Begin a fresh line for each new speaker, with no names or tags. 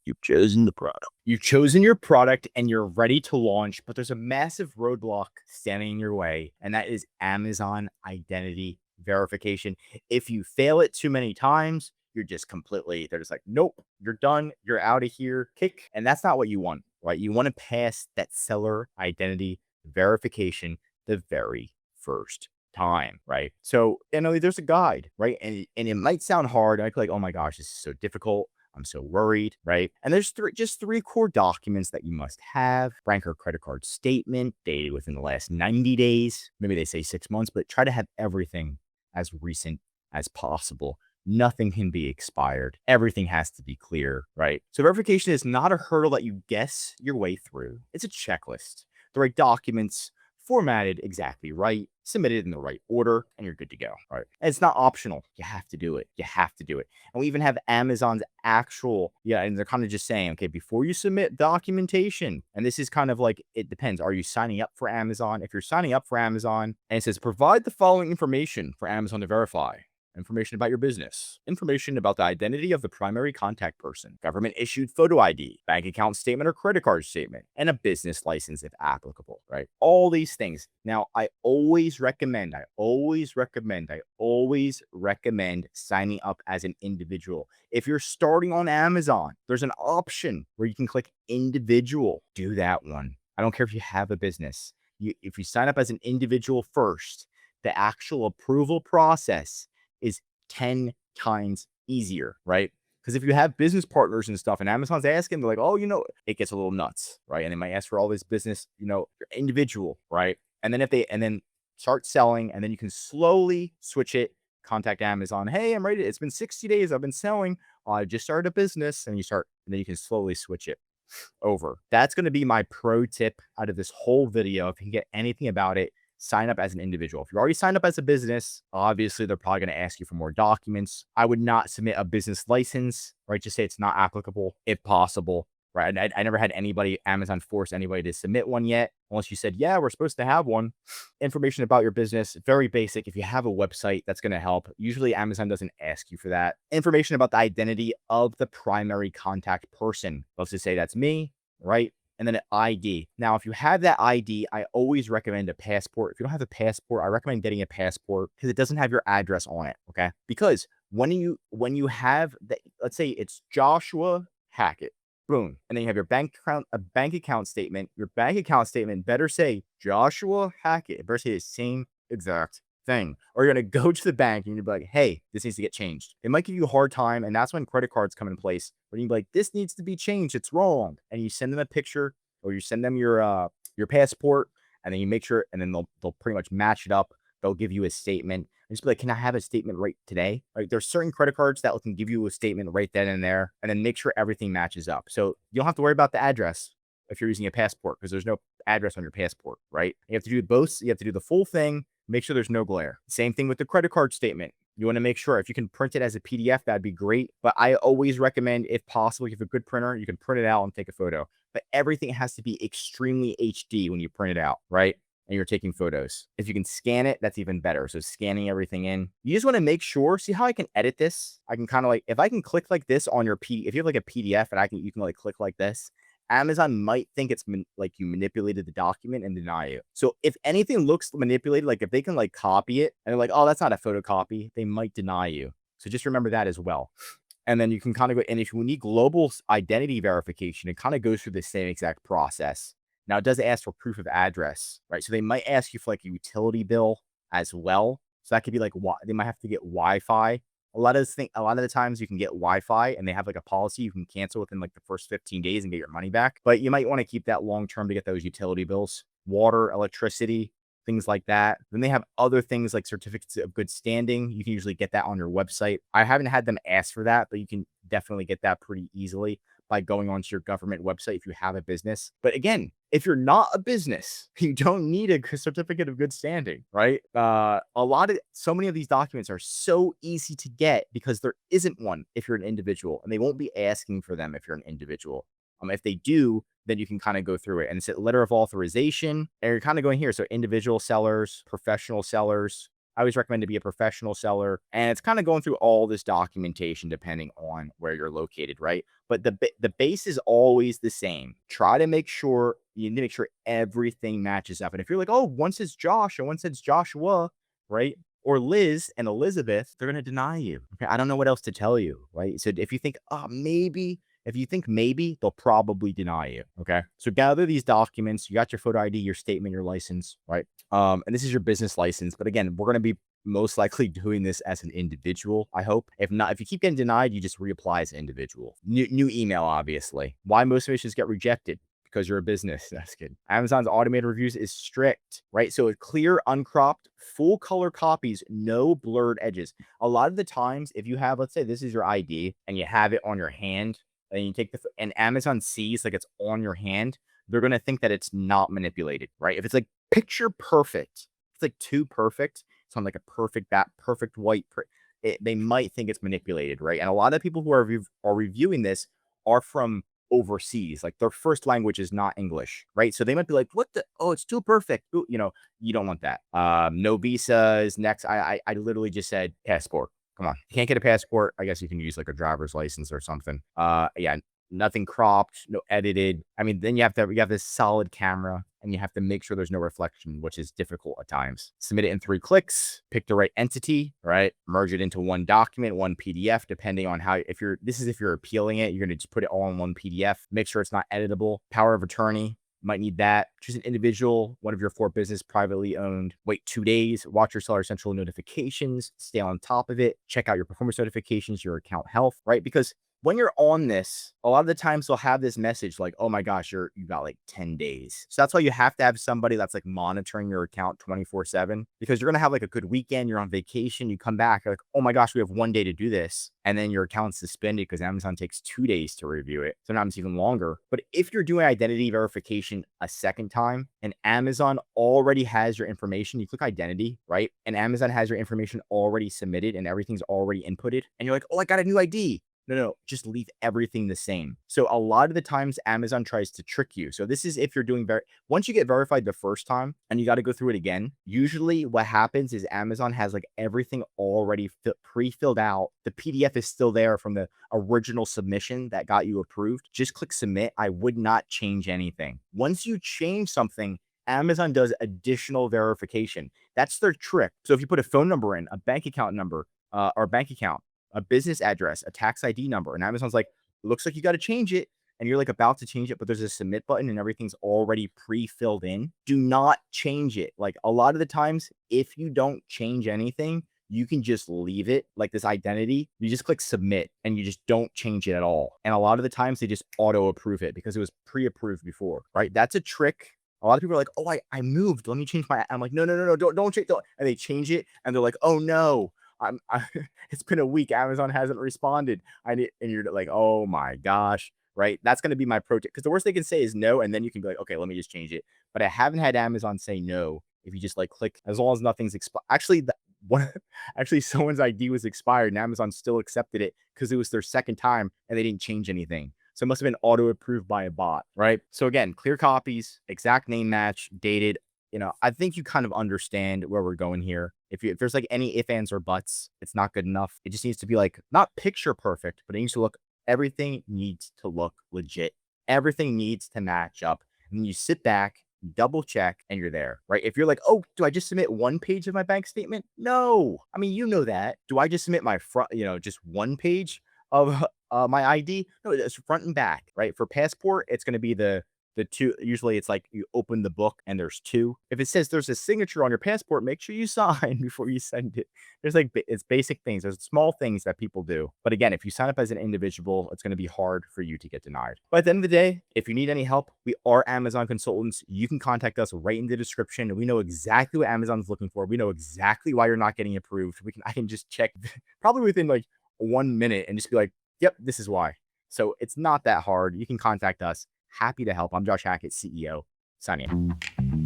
You've chosen the product. You've chosen your product and you're ready to launch, but there's a massive roadblock standing in your way, and that is Amazon identity verification. If you fail it too many times, you're just they're just like, nope, you're done. You're out of here. Kick. And that's not what you want, right? You want to pass that seller identity verification the very first time, right? So, there's a guide, right? And it might sound hard. I might be like, oh my gosh, this is so difficult. I'm so worried, right? And there's just three core documents that you must have: bank or credit card statement dated within the last 90 days. Maybe they say 6 months, but try to have everything as recent as possible. Nothing can be expired. Everything has to be clear, right? So verification is not a hurdle that you guess your way through. It's a checklist. The right documents formatted exactly right, submitted in the right order, and you're good to go. Right. And it's not optional. You have to do it. You have to do it. And we even have Amazon's actual, and they're kind of just saying, okay, before you submit documentation, and this is kind of like, it depends. Are you signing up for Amazon? If you're signing up for Amazon and it says, provide the following information for Amazon to verify: information about your business, information about the identity of the primary contact person, government issued photo ID, bank account statement or credit card statement, and a business license if applicable, right? All these things. Now, I always recommend signing up as an individual. If you're starting on Amazon, there's an option where you can click individual. Do that one. I don't care if you have a business. If you sign up as an individual first, the actual approval process is 10 times easier, right? Because if you have business partners and stuff and Amazon's asking, they're like, oh, it gets a little nuts, right? And they might ask for all this business, individual, right? And then start selling, and then you can slowly switch it, contact Amazon. Hey, I'm ready. It's been 60 days. I've been selling. I just started a business, and then you can slowly switch it over. That's going to be my pro tip out of this whole video. If you can get anything about it, sign up as an individual. If you've already signed up as a business, obviously they're probably going to ask you for more documents. I would not submit a business license, right? Just say it's not applicable if possible, right? I never had Amazon force anybody to submit one yet, unless you said, yeah, we're supposed to have one. Information about your business, very basic. If you have a website, that's going to help. Usually Amazon doesn't ask you for that. Information about the identity of the primary contact person. Let's just say that's me, right? And then an ID. Now, if you have that ID, I always recommend a passport. If you don't have a passport, I recommend getting a passport because it doesn't have your address on it, okay? Because when you have let's say it's Joshua Hackett, boom, and then you have your bank account statement. Your bank account statement better say Joshua Hackett. It better say the same exact thing, or you're going to go to the bank and you're be like, hey, this needs to get changed. It might give you a hard time, and that's when credit cards come in place, where you be like, this needs to be changed, it's wrong, and you send them a picture, or you send them your passport, and then you make sure, and then they'll pretty much match it up. They'll give you a statement and just be like, can I have a statement right today? Like, there's certain credit cards that can give you a statement right then and there, and then make sure everything matches up. So you don't have to worry about the address if you're using a passport, because there's no address on your passport, right? You have to do both. You have to do the full thing. Make sure there's no glare. Same thing with the credit card statement. You want to make sure if you can print it as a PDF, that'd be great. But I always recommend, if possible, if you have a good printer, you can print it out and take a photo. But everything has to be extremely HD when you print it out, right? And you're taking photos. If you can scan it, that's even better. So scanning everything in. You just want to make sure, see how I can edit this? I can kind of if I can click like this on your if you have like a PDF and you can like click like this, Amazon might think it's you manipulated the document and deny you. So if anything looks manipulated, like if they can copy it and they're like, oh, that's not a photocopy, they might deny you. So just remember that as well. And then you can kind of go, and if you need global identity verification, it kind of goes through the same exact process. Now, it does ask for proof of address, right? So they might ask you for a utility bill as well. So that could be they might have to get Wi-Fi. A lot of the times you can get Wi-Fi, and they have a policy you can cancel within the first 15 days and get your money back. But you might want to keep that long term to get those utility bills, water, electricity, things like that. Then they have other things like certificates of good standing. You can usually get that on your website. I haven't had them ask for that, but you can definitely get that pretty easily by going onto your government website if you have a business. But again, if you're not a business, you don't need a certificate of good standing, right? So many of these documents are so easy to get because there isn't one if you're an individual, and they won't be asking for them if you're an individual. If they do, then you can kind of go through it, and it's a letter of authorization, and you're kind of going here. So individual sellers, professional sellers, I always recommend to be a professional seller. And it's kind of going through all this documentation depending on where you're located, right? But the base is always the same. Try to make sure you need to make sure everything matches up. And if you're like, oh, one says Josh and one says Joshua, right? Or Liz and Elizabeth, they're going to deny you. Okay. I don't know what else to tell you, right? So if you think, oh, maybe, if you think maybe, they'll probably deny you. Okay. So gather these documents. You got your photo ID, your statement, your license, right? And this is your business license. But again, we're going to be most likely doing this as an individual, I hope. If not, if you keep getting denied, you just reapply as an individual. New email, obviously. Why most submissions get rejected? Because you're a business. That's good. Amazon's automated reviews is strict, right? So clear, uncropped, full color copies, no blurred edges. A lot of the times, if you have, let's say this is your ID and you have it on your hand and you take and Amazon sees like it's on your hand, they're going to think that it's not manipulated, right? If it's like picture perfect, it's like too perfect. It's on like a perfect white, they might think it's manipulated, right? And a lot of people who are reviewing this are from overseas, like their first language is not English, right? So they might be like, what the, oh, it's too perfect. Ooh, you know, you don't want that. No visas. Next, I literally just said passport. Come on. You can't get a passport. I guess you can use like a driver's license or something. Yeah, nothing cropped, no edited. I mean, then you have this solid camera and you have to make sure there's no reflection, which is difficult at times. Submit it in 3 clicks, pick the right entity, right? Merge it into one document, one PDF, depending on how, if you're appealing it, you're going to just put it all in one PDF. Make sure it's not editable. Power of attorney. Might need that. Choose an individual, one of your 4 business, privately owned. Wait 2 days. Watch your Seller Central notifications. Stay on top of it. Check out your performance notifications, your account health, right? Because when you're on this, a lot of the times they'll have this message like, oh my gosh, you got like 10 days. So that's why you have to have somebody that's like monitoring your account 24/7, because you're going to have like a good weekend. You're on vacation. You come back, you're like, oh my gosh, we have 1 day to do this. And then your account's suspended because Amazon takes 2 days to review it. Sometimes even longer. But if you're doing identity verification a second time and Amazon already has your information, you click identity, right? And Amazon has your information already submitted and everything's already inputted. And you're like, oh, I got a new ID. No, just leave everything the same. So a lot of the times Amazon tries to trick you. So this is if you're doing once you get verified the first time and you got to go through it again, usually what happens is Amazon has like everything already pre-filled out. The PDF is still there from the original submission that got you approved. Just click submit. I would not change anything. Once you change something, Amazon does additional verification. That's their trick. So if you put a phone number in, a bank account number, or bank account, a business address, a tax ID number, and Amazon's like, looks like you got to change it. And you're like about to change it, but there's a submit button and everything's already pre-filled in. Do not change it. Like a lot of the times, if you don't change anything, you can just leave it like this identity. You just click submit and you just don't change it at all. And a lot of the times they just auto approve it because it was pre-approved before, right? That's a trick. A lot of people are like, oh, I moved. Let me change my, I'm like, no, don't change. And they change it and they're like, oh no. It's been a week. Amazon hasn't responded. And you're like, oh my gosh, right? That's going to be my pro tip. Because the worst they can say is no. And then you can be like, okay, let me just change it. But I haven't had Amazon say no. If you just like click, as long as nothing's expired. Actually, someone's ID was expired and Amazon still accepted it because it was their second time and they didn't change anything. So it must have been auto approved by a bot, right? So again, clear copies, exact name match, dated. I think you kind of understand where we're going here. If there's like any ifs, ands, or buts, it's not good enough. It just needs to be like not picture perfect, but it needs to look, everything needs to look legit. Everything needs to match up. And then you sit back, double check, and you're there, right? If you're like, oh, do I just submit one page of my bank statement? No. I mean, you know that. Do I just submit my front, just one page of my ID? No, it's front and back, right? For passport, it's going to be the 2. Usually it's like you open the book and there's 2. If it says there's a signature on your passport, make sure you sign before you send it. There's like, it's basic things. There's small things that people do. But again, if you sign up as an individual, it's going to be hard for you to get denied. But at the end of the day, if you need any help, we are Amazon consultants. You can contact us right in the description. We know exactly what Amazon's looking for. We know exactly why you're not getting approved. I can just check probably within like 1 minute and just be like, yep, this is why. So it's not that hard. You can contact us. Happy to help. I'm Josh Hackett, CEO. Signing out.